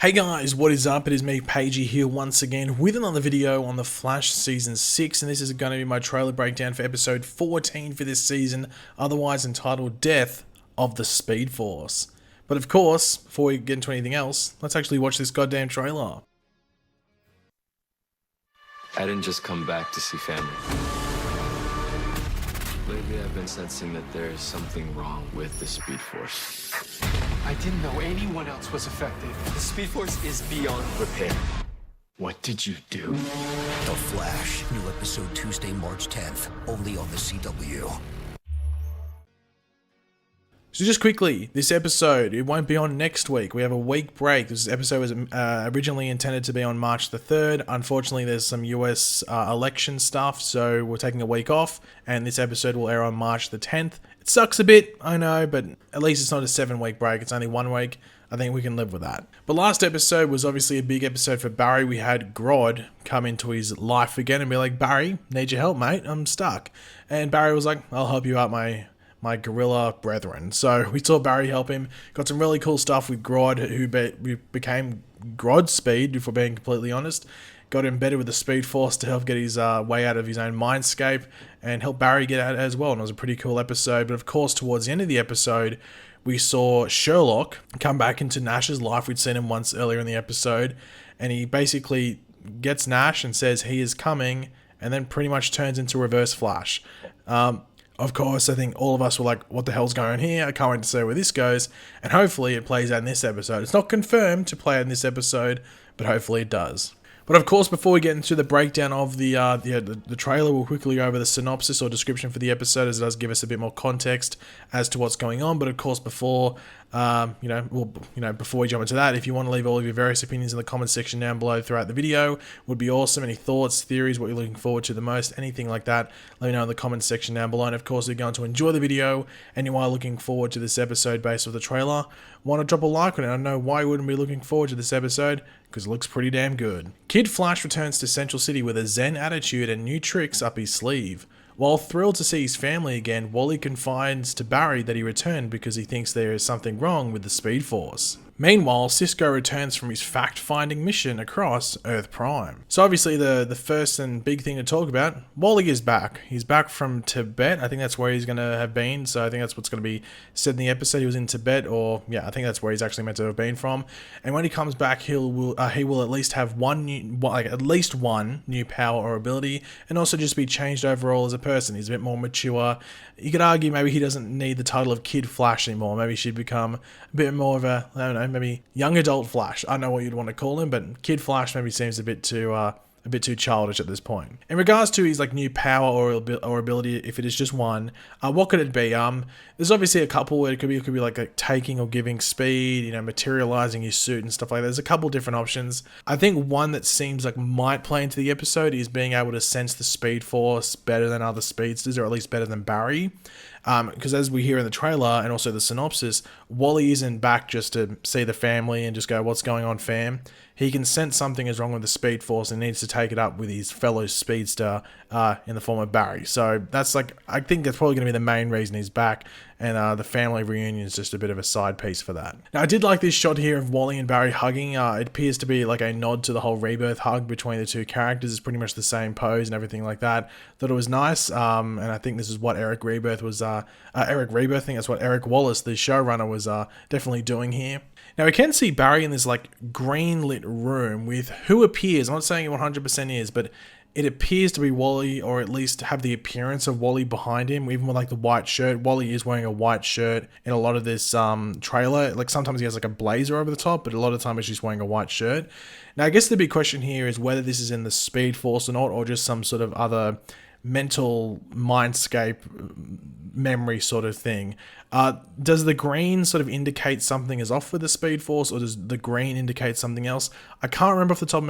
Hey guys, what is up? It is me, Pagey, here once again with another video on The Flash Season 6, and this is going to be my trailer breakdown for episode 14 for this season, otherwise entitled Death of the Speed Force. But of course, before we get into anything else, let's actually watch this goddamn trailer. I didn't just come back to see family. Lately, I've been sensing that there is something wrong with the Speed Force. I didn't know anyone else was affected. The Speed Force is beyond repair. What did you do? The Flash, new episode Tuesday, March 10th, only on the CW. So just quickly, this episode, it won't be on next week. We have a week break. This episode was originally intended to be on March the 3rd. Unfortunately, there's some US election stuff, so we're taking a week off, and this episode will air on March the 10th. It sucks a bit, I know, but at least it's not a 7-week break. It's only 1 week. I think we can live with that. But last episode was obviously a big episode for Barry. We had Grodd come into his life again and be like, Barry, need your help, mate. I'm stuck. And Barry was like, I'll help you out, my gorilla brethren. So we saw Barry help him. Got some really cool stuff with Grodd, who became Godspeed, if we're being completely honest. Got embedded with the Speed Force to help get his way out of his own mindscape and help Barry get out as well. And it was a pretty cool episode. But of course, towards the end of the episode, we saw Sherlock come back into Nash's life. We'd seen him once earlier in the episode. And he basically gets Nash and says he is coming, and then pretty much turns into Reverse Flash. Of course, I think all of us were like, what the hell's going on here? I can't wait to see where this goes. And hopefully it plays out in this episode. It's not confirmed to play out in this episode, but hopefully it does. But of course, before we get into the breakdown of the trailer, we'll quickly go over the synopsis or description for the episode, as it does give us a bit more context as to what's going on. But of course, before before we jump into that, if you want to leave all of your various opinions in the comment section down below throughout the video, would be awesome. Any thoughts, theories, what you're looking forward to the most, anything like that, let me know in the comment section down below. And of course, if you're going to enjoy the video and you are looking forward to this episode based on the trailer, want to drop a like on it. I don't know why you wouldn't be looking forward to this episode, because it looks pretty damn good. Kid Flash returns to Central City with a zen attitude and new tricks up his sleeve. While thrilled to see his family again, Wally confides to Barry that he returned because he thinks there is something wrong with the Speed Force. Meanwhile, Cisco returns from his fact-finding mission across Earth Prime. So obviously the first and big thing to talk about, Wally is back. He's back from Tibet. I think that's where he's going to have been. So I think that's what's going to be said in the episode. He was in Tibet, or yeah, I think that's where he's actually meant to have been from. And when he comes back, he will at least have at least one new power or ability, and also just be changed overall as a person. He's a bit more mature. You could argue maybe he doesn't need the title of Kid Flash anymore. Maybe he should become a bit more of a, I don't know, maybe young adult Flash. I don't know what you'd want to call him, but Kid Flash maybe seems a bit too childish at this point. In regards to his new power or ability, if it is just one, what could it be? There's obviously a couple. It could be like taking or giving speed, materializing his suit and stuff like that. There's a couple different options. I think one that seems like might play into the episode is being able to sense the Speed Force better than other speedsters, or at least better than Barry. Because as we hear in the trailer and also the synopsis, Wally isn't back just to see the family and just go, what's going on, fam? He can sense something is wrong with the Speed Force and needs to take it up with his fellow speedster in the form of Barry. So that's I think that's probably going to be the main reason he's back, and the family reunion is just a bit of a side piece for that. Now, I did like this shot here of Wally and Barry hugging. It appears to be like a nod to the whole Rebirth hug between the two characters. It's pretty much the same pose and everything like that. Thought it was nice, and I think this is what Eric Rebirth, I think that's what Eric Wallace, the showrunner, was definitely doing here. Now, we can see Barry in this green lit room with who appears, I'm not saying it 100% is, but it appears to be Wally, or at least have the appearance of Wally behind him, even with the white shirt. Wally is wearing a white shirt in a lot of this trailer. Sometimes he has a blazer over the top, but a lot of the time he's just wearing a white shirt. Now, I guess the big question here is whether this is in the Speed Force or not, or just some sort of other mental mindscape memory sort of thing. Does the green sort of indicate something is off with the Speed Force, or does the green indicate something else? I can't remember off the top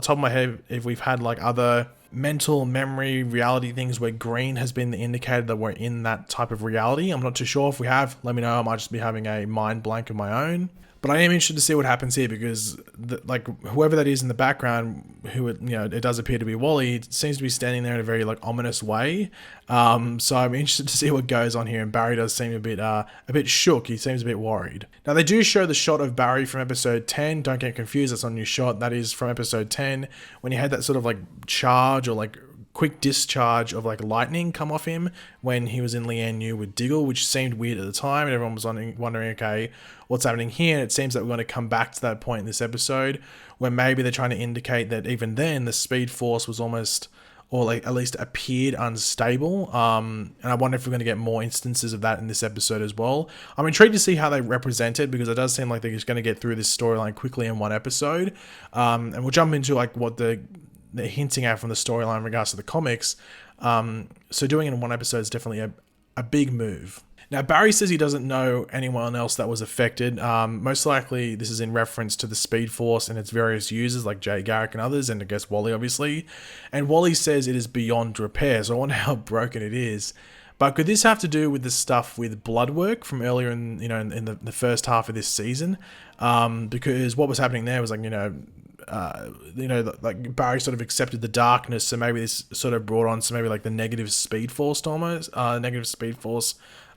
of my head if we've had other mental memory reality things where green has been the indicator that we're in that type of reality. I'm not too sure. If we have, let me know. I might just be having a mind blank of my own. But I am interested to see what happens here because, like, whoever that is in the background, who it does appear to be Wally, seems to be standing there in a very like ominous way. So I'm interested to see what goes on here. And Barry does seem a bit shook. He seems a bit worried. Now they do show the shot of Barry from episode 10. Don't get confused. That's not a new shot. That is from episode 10 when he had that sort of like charge or like quick discharge of like lightning come off him when he was in Leanne New with Diggle, which seemed weird at the time, and everyone was wondering, okay, what's happening here? And it seems that we're going to come back to that point in this episode where maybe they're trying to indicate that even then the Speed Force was almost, or like at least appeared unstable. And I wonder if we're going to get more instances of that in this episode as well. I'm intrigued to see how they represent it because it does seem like they're just going to get through this storyline quickly in one episode. And we'll jump into like what they're hinting at from the storyline in regards to the comics. So doing it in one episode is definitely a big move. Now, Barry says he doesn't know anyone else that was affected. Most likely, this is in reference to the Speed Force and its various users, like Jay Garrick and others, and I guess Wally, obviously. And Wally says it is beyond repair, so I wonder how broken it is. But could this have to do with the stuff with blood work from earlier in the first half of this season? Because what was happening there was like, like Barry sort of accepted the darkness, so maybe this sort of brought on some maybe like the negative Speed Force almost,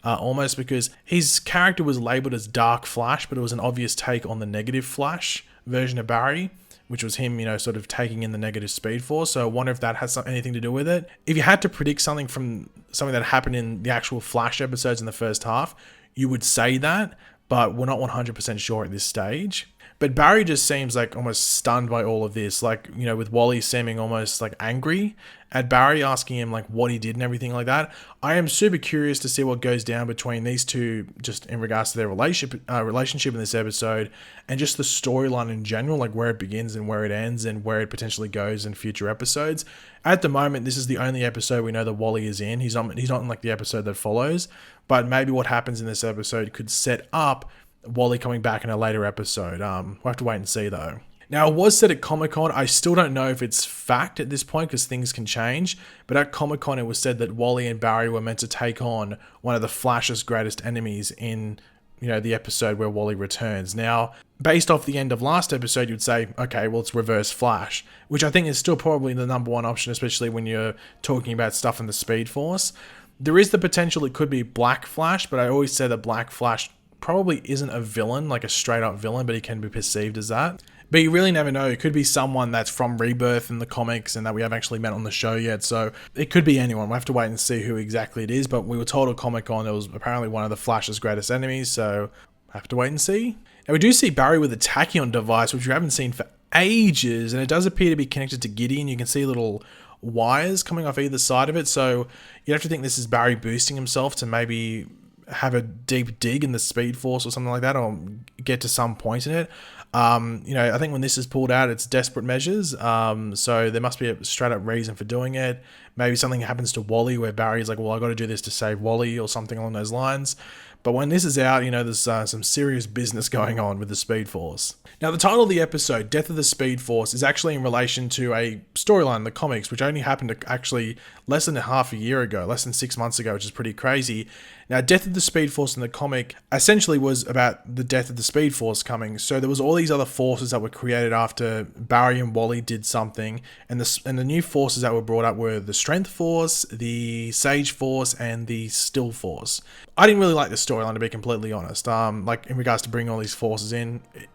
almost because his character was labeled as Dark Flash, but it was an obvious take on the negative Flash version of Barry, which was him, sort of taking in the negative Speed Force. So I wonder if that has anything to do with it. If you had to predict something from something that happened in the actual Flash episodes in the first half, you would say that, but we're not 100% sure at this stage. But Barry just seems like almost stunned by all of this, like, with Wally seeming almost like angry at Barry, asking him like what he did and everything like that. I am super curious to see what goes down between these two, just in regards to their relationship in this episode, and just the storyline in general, like where it begins and where it ends and where it potentially goes in future episodes. At the moment, this is the only episode we know that Wally is in. He's not in like the episode that follows, but maybe what happens in this episode could set up Wally coming back in a later episode. We'll have to wait and see though. Now, it was said at Comic-Con, I still don't know if it's fact at this point because things can change, but at Comic-Con it was said that Wally and Barry were meant to take on one of the Flash's greatest enemies in, the episode where Wally returns. Now, based off the end of last episode, you'd say, okay, well, it's Reverse Flash, which I think is still probably the number one option, especially when you're talking about stuff in the Speed Force. There is the potential it could be Black Flash, but I always say that Black Flash probably isn't a villain, like a straight up villain, but he can be perceived as that. But you really never know. It could be someone that's from Rebirth in the comics and that we haven't actually met on the show yet. So it could be anyone. We'll have to wait and see who exactly it is. But we were told at Comic-Con it was apparently one of the Flash's greatest enemies. So have to wait and see. Now we do see Barry with a tachyon device, which we haven't seen for ages. And it does appear to be connected to Gideon. You can see little wires coming off either side of it. So you have to think this is Barry boosting himself to maybe have a deep dig in the Speed Force or something like that, or get to some point in it. I think when this is pulled out, it's desperate measures. So there must be a straight up reason for doing it. Maybe something happens to Wally where Barry's like, well, I got to do this to save Wally or something along those lines. But when this is out, there's some serious business going on with the Speed Force. Now, the title of the episode, Death of the Speed Force, is actually in relation to a storyline in the comics, which only happened actually less than half a year ago, less than 6 months ago, which is pretty crazy. Now, Death of the Speed Force in the comic essentially was about the death of the Speed Force coming. So there was all these other forces that were created after Barry and Wally did something, and the new forces that were brought up were the Strength Force, the Sage Force, and the Still Force. I didn't really like the storyline, to be completely honest. Like in regards to bringing all these forces in, it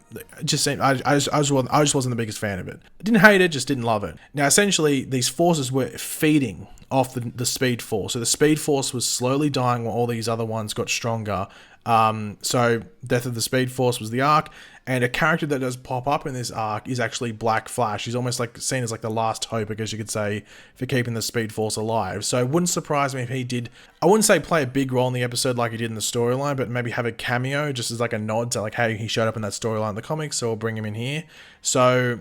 just seemed I just wasn't the biggest fan of it. I didn't hate it, just didn't love it. Now, essentially, these forces were feeding off the Speed Force. So the Speed Force was slowly dying while all these other ones got stronger. So Death of the Speed Force was the arc, and a character that does pop up in this arc is actually Black Flash. He's almost like seen as like the last hope, I guess you could say, for keeping the Speed Force alive. So it wouldn't surprise me if he did, I wouldn't say play a big role in the episode like he did in the storyline, but maybe have a cameo just as like a nod to like, hey, he showed up in that storyline in the comics, so we'll bring him in here. So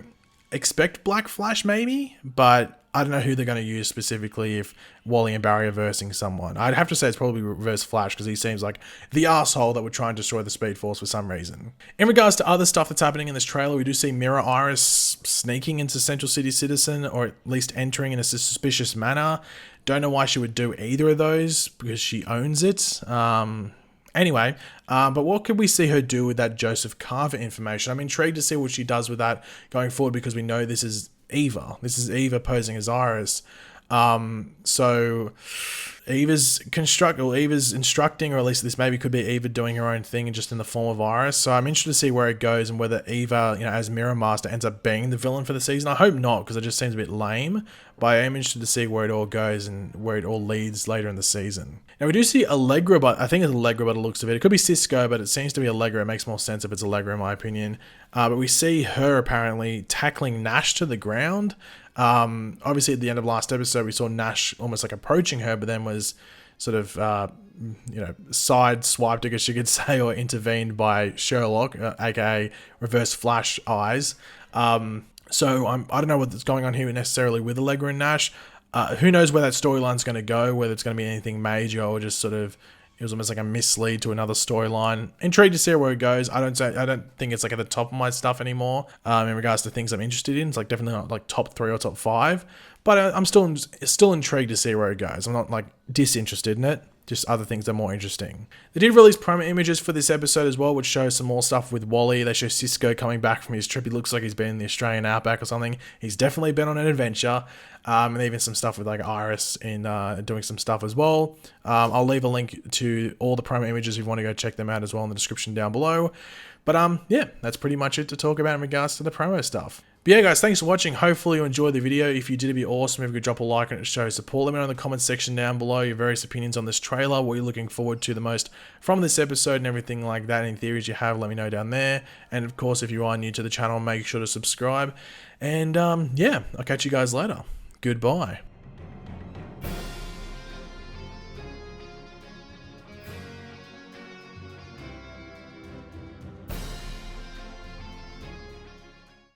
expect Black Flash maybe, but I don't know who they're going to use specifically if Wally and Barry are versing someone. I'd have to say it's probably Reverse Flash because he seems like the asshole that would try and destroy the Speed Force for some reason. In regards to other stuff that's happening in this trailer, we do see Mirror Iris sneaking into Central City Citizen, or at least entering in a suspicious manner. Don't know why she would do either of those because she owns it. Anyway, but what could we see her do with that Joseph Carver information? I'm intrigued to see what she does with that going forward, because we know this is Eva. This is Eva posing as Iris. So Eva's instructing, or at least this maybe could be Eva doing her own thing and just in the form of Iris. So I'm interested to see where it goes and whether Eva, as Mirror Master, ends up being the villain for the season. I hope not, because it just seems a bit lame, but I am interested to see where it all goes and where it all leads later in the season. Now we do see Allegra, but I think it's Allegra by the looks of it. It could be Cisco, but it seems to be Allegra. It makes more sense if it's Allegra in my opinion. But we see her apparently tackling Nash to the ground. Obviously at the end of last episode we saw Nash almost like approaching her, but then was sort of side swiped, I guess you could say, or intervened by Sherlock, aka Reverse Flash Eyes. So I don't know what's going on here necessarily with Allegra and Nash. Who knows where that storyline's going to go, whether it's going to be anything major or just sort of, it was almost like a mislead to another storyline. Intrigued to see where it goes. I don't think it's like at the top of my stuff anymore in regards to things I'm interested in. It's like definitely not like top 3 or top 5, but I'm still intrigued to see where it goes. I'm not like disinterested in it. Just other things that are more interesting. They did release promo images for this episode as well, which shows some more stuff with Wally. They show Cisco coming back from his trip. He looks like he's been in the Australian outback or something. He's definitely been on an adventure. And even some stuff with like Iris in doing some stuff as well. I'll leave a link to all the promo images if you want to go check them out as well in the description down below. But yeah, that's pretty much it to talk about in regards to the promo stuff. But yeah, guys, thanks for watching. Hopefully you enjoyed the video. If you did, it'd be awesome if you could drop a like on it to show support. Let me know in the comments section down below your various opinions on this trailer, what you're looking forward to the most from this episode and everything like that. Any theories you have, let me know down there. And of course, if you are new to the channel, make sure to subscribe. And yeah, I'll catch you guys later. Goodbye.